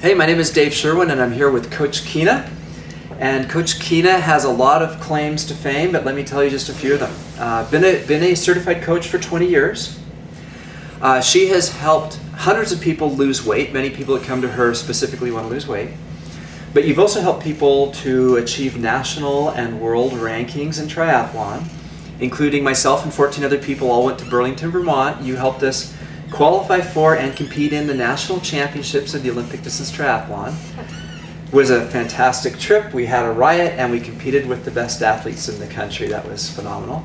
Hey, my name is Dave Sherwin and I'm here with Coach Keena. And Coach Keena has a lot of claims to fame, but let me tell you just a few of them. Been a certified coach for 20 years. She has helped hundreds of people lose weight. Many people that come to her specifically want to lose weight. But you've also helped people to achieve national and world rankings in triathlon, including myself and 14 other people all went to Burlington, Vermont. You helped us qualify for and compete in the national championships of the Olympic distance triathlon. It was a fantastic trip. We had a riot and we competed with the best athletes in the country. That was phenomenal.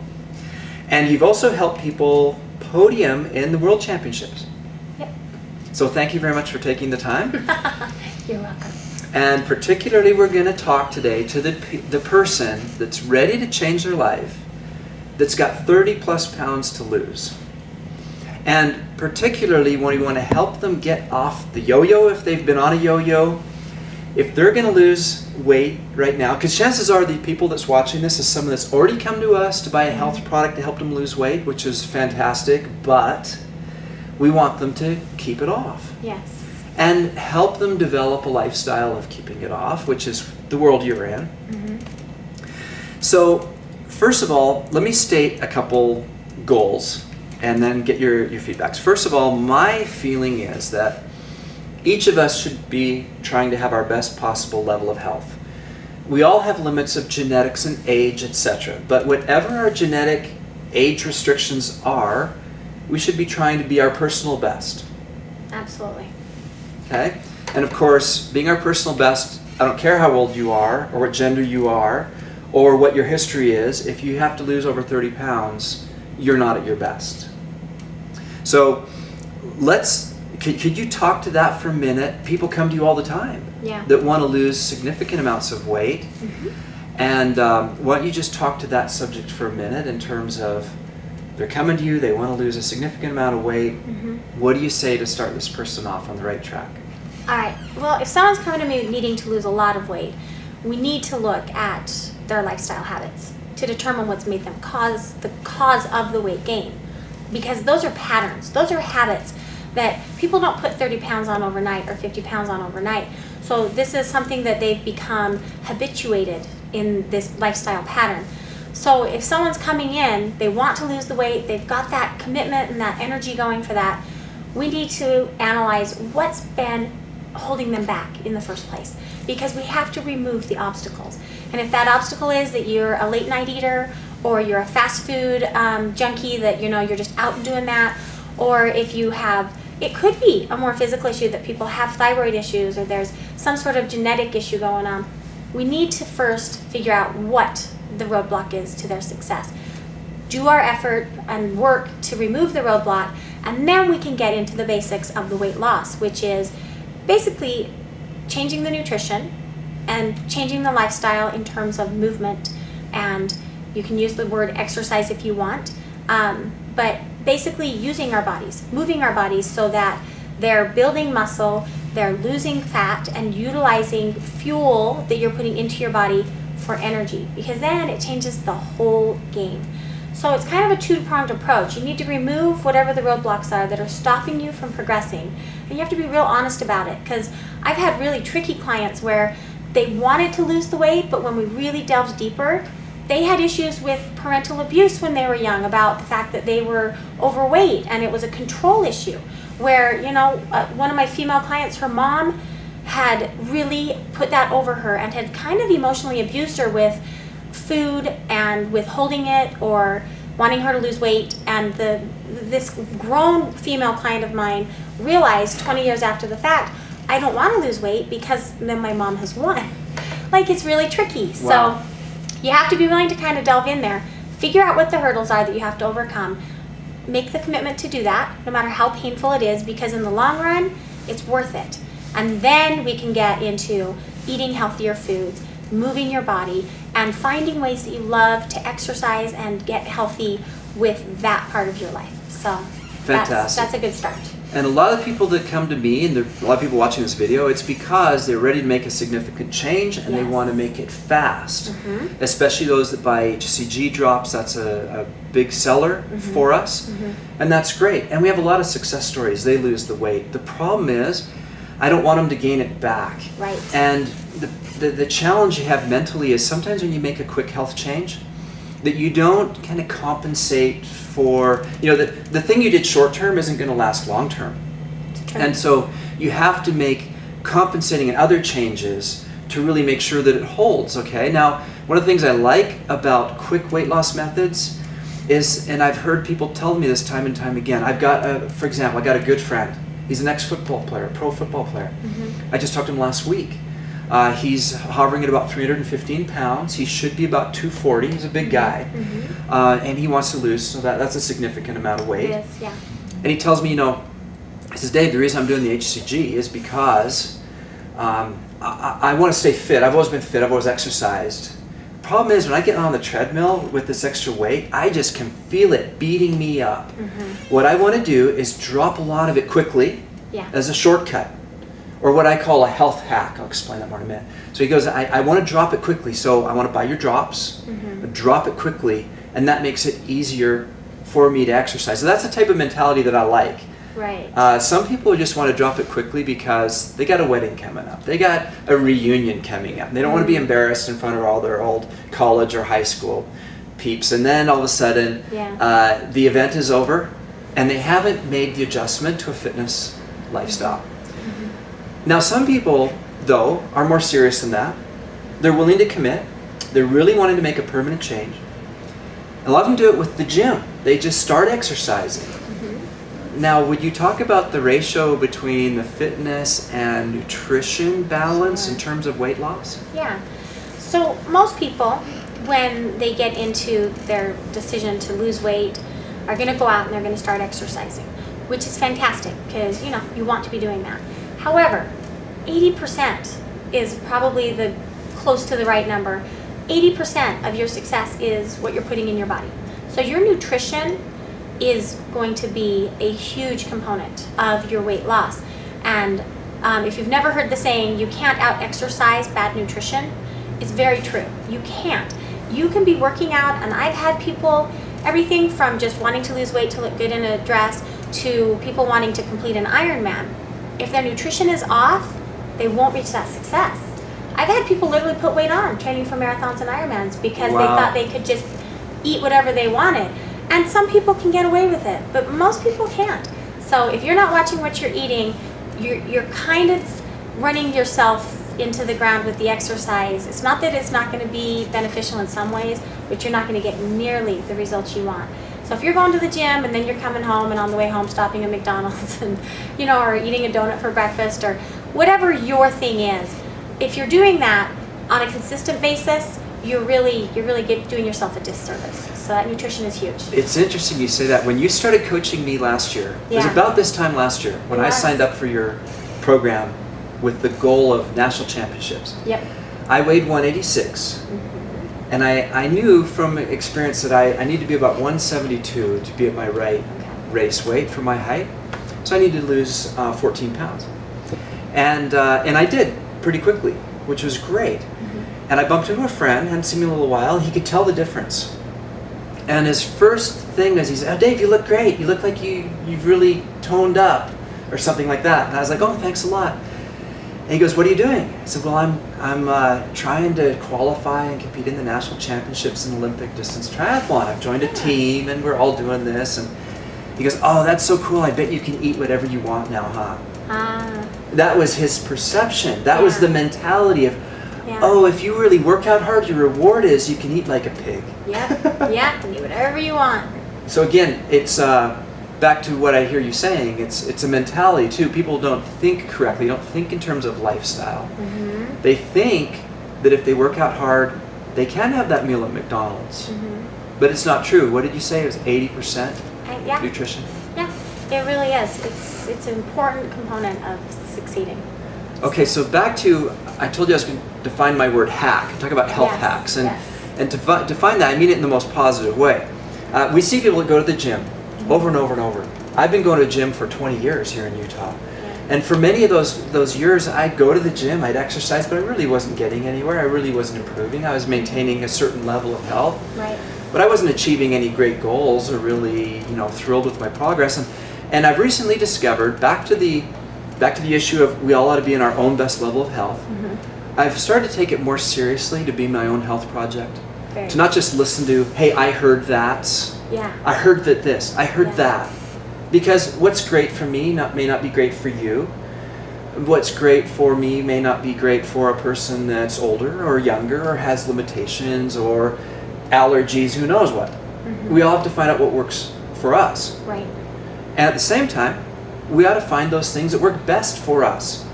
And you've also helped people podium in the world championships. Yep. So thank you very much for taking the time. You're welcome. And particularly we're going to talk today to the person that's ready to change their life, that's got 30 plus pounds to lose. And particularly when we want to help them get off the yo-yo if they've been on a yo-yo. If they're going to lose weight right now, because chances are the people that's watching this is someone that's already come to us to buy a health product to help them lose weight, which is fantastic, but we want them to keep it off. Yes. And help them develop a lifestyle of keeping it off, which is the world you're in. Mm-hmm. So, first of all, let me state a couple goals and then get your feedbacks. First of all, my feeling is that each of us should be trying to have our best possible level of health. We all have limits of genetics and age, etc. But whatever our genetic age restrictions are, we should be trying to be our personal best. Absolutely. Okay? And of course, being our personal best, I don't care how old you are, or what gender you are, or what your history is, if you have to lose over 30 pounds, you're not at your best. So, could you talk to that for a minute? People come to you all the time that want to lose significant amounts of weight. Mm-hmm. And why don't you just talk to that subject for a minute in terms of they're coming to you, they want to lose a significant amount of weight. Mm-hmm. What do you say to start this person off on the right track? All right. Well, if someone's coming to me needing to lose a lot of weight, we need to look at their lifestyle habits to determine what's made them the cause of the weight gain. Because those are patterns. Those are habits that people don't put 30 pounds on overnight or 50 pounds on overnight. So this is something that they've become habituated in this lifestyle pattern. So if someone's coming in, they want to lose the weight, they've got that commitment and that energy going for that, we need to analyze what's been holding them back in the first place. Because we have to remove the obstacles. And if that obstacle is that you're a late night eater, or you're a fast food junkie that you're just out doing that, or if you have, it could be a more physical issue that people have thyroid issues or there's some sort of genetic issue going on. We need to first figure out what the roadblock is to their success. Do our effort and work to remove the roadblock, and then we can get into the basics of the weight loss, which is basically changing the nutrition and changing the lifestyle in terms of movement, and you can use the word exercise if you want, but basically using our bodies, moving our bodies so that they're building muscle, they're losing fat, and utilizing fuel that you're putting into your body for energy, because then it changes the whole game. So it's kind of a two-pronged approach. You need to remove whatever the roadblocks are that are stopping you from progressing, and you have to be real honest about it, because I've had really tricky clients where they wanted to lose the weight, but when we really delved deeper, they had issues with parental abuse when they were young about the fact that they were overweight, and it was a control issue where, one of my female clients, her mom had really put that over her and had kind of emotionally abused her with food and withholding it or wanting her to lose weight. And this grown female client of mine realized 20 years after the fact, I don't want to lose weight because then my mom has won. Like, it's really tricky. Wow. So you have to be willing to kind of delve in there, figure out what the hurdles are that you have to overcome, make the commitment to do that, no matter how painful it is, because in the long run, it's worth it. And then we can get into eating healthier foods, moving your body, and finding ways that you love to exercise and get healthy with that part of your life. So Fantastic. That's a good start. And a lot of people that come to me, and a lot of people watching this video, it's because they're ready to make a significant change and they want to make it fast. Mm-hmm. Especially those that buy HCG drops, that's a big seller for us. Mm-hmm. And that's great. And we have a lot of success stories. They lose the weight. The problem is, I don't want them to gain it back. Right. And the challenge you have mentally is sometimes when you make a quick health change, that you don't kind of compensate for, the thing you did short term isn't going to last long term. And so you have to make compensating and other changes to really make sure that it holds, okay? Now, one of the things I like about quick weight loss methods is, and I've heard people tell me this time and time again, for example, I got a good friend. He's an ex-football player, a pro football player. I just talked to him last week. He's hovering at about 315 pounds. He should be about 240. He's a big guy. And he wants to lose, so that's a significant amount of weight. It is, yeah. And he tells me, he says, Dave, the reason I'm doing the HCG is because I want to stay fit. I've always been fit. I've always exercised. Problem is, when I get on the treadmill with this extra weight, I just can feel it beating me up. What I want to do is drop a lot of it quickly as a shortcut, or what I call a health hack. I'll explain that more in a minute. So he goes, I want to drop it quickly, so I want to buy your drops, drop it quickly, and that makes it easier for me to exercise. So that's the type of mentality that I like. Right. Some people just want to drop it quickly because they got a wedding coming up. They got a reunion coming up. They don't want to be embarrassed in front of all their old college or high school peeps. And then all of a sudden, the event is over, and they haven't made the adjustment to a fitness lifestyle. Now, some people, though, are more serious than that. They're willing to commit. They're really wanting to make a permanent change. A lot of them do it with the gym. They just start exercising. Now, would you talk about the ratio between the fitness and nutrition balance in terms of weight loss? Yeah. So most people, when they get into their decision to lose weight, are going to go out and they're going to start exercising, which is fantastic because, you want to be doing that. However, 80% is probably close to the right number. 80% of your success is what you're putting in your body. So your nutrition is going to be a huge component of your weight loss. And if you've never heard the saying, you can't out-exercise bad nutrition, it's very true. You can't. You can be working out, and I've had people, everything from just wanting to lose weight to look good in a dress to people wanting to complete an Ironman. If their nutrition is off, they won't reach that success. I've had people literally put weight on training for marathons and Ironmans because they thought they could just eat whatever they wanted. And some people can get away with it, but most people can't. So if you're not watching what you're eating, you're kind of running yourself into the ground with the exercise. It's not that it's not going to be beneficial in some ways, but you're not going to get nearly the results you want. So if you're going to the gym and then you're coming home and on the way home stopping at McDonald's and or eating a donut for breakfast or whatever your thing is, if you're doing that on a consistent basis, you're really doing yourself a disservice. So that nutrition is huge. It's interesting you say that. When you started coaching me last year, it was about this time last year when I signed up for your program with the goal of national championships. Yep. I weighed 186. And I knew from experience that I need to be about 172 to be at my right race weight for my height. So I needed to lose 14 pounds. And I did pretty quickly, which was great. And I bumped into a friend, hadn't seen me in a little while, and he could tell the difference. And his first thing is, he said, "Oh, Dave, you look great. You look like you've really toned up," or something like that. And I was like, "Oh, thanks a lot." And he goes, "What are you doing?" I said, "Well, I'm trying to qualify and compete in the national championships in Olympic distance triathlon. I've joined a team, and we're all doing this." And he goes, "Oh, that's so cool. I bet you can eat whatever you want now, huh?" That was his perception. That was the mentality of, oh, if you really work out hard, your reward is you can eat like a pig. Yeah, can eat whatever you want. So again, it's back to what I hear you saying. It's a mentality too. People don't think correctly. Don't think in terms of lifestyle. They think that if they work out hard, they can have that meal at McDonald's. But it's not true. What did you say? It was 80% nutrition? Yeah, it really is. It's an important component of succeeding. Okay, so back to, I told you I was going to define my word hack, talk about health hacks. And to define that, I mean it in the most positive way. We see people that go to the gym over and over and over. I've been going to the gym for 20 years here in Utah. And for many of those years, I'd go to the gym, I'd exercise, but I really wasn't getting anywhere. I really wasn't improving. I was maintaining a certain level of health. But I wasn't achieving any great goals or really, thrilled with my progress. And I've recently discovered, back to the back to the issue of we all ought to be in our own best level of health. Mm-hmm. I've started to take it more seriously to be my own health project. Very To not just listen to, hey, I heard that. Yeah. I heard that this. I heard Yeah. that. Because what's great for me may not be great for you. What's great for me may not be great for a person that's older or younger or has limitations or allergies, who knows what. Mm-hmm. We all have to find out what works for us. Right. And at the same time, we ought to find those things that work best for us.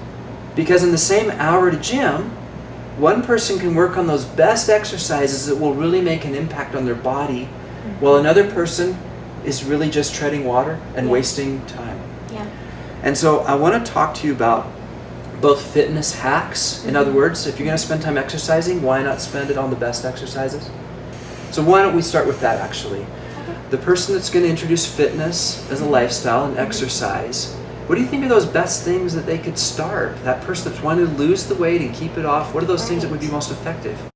Because in the same hour at a gym, one person can work on those best exercises that will really make an impact on their body, while another person is really just treading water and Yeah. wasting time. Yeah. And so I want to talk to you about both fitness hacks. In other words, if you're going to spend time exercising, why not spend it on the best exercises? So why don't we start with that actually? The person that's going to introduce fitness as a lifestyle and exercise, what do you think are those best things that they could start? That person that's wanting to lose the weight and keep it off, what are those things that would be most effective?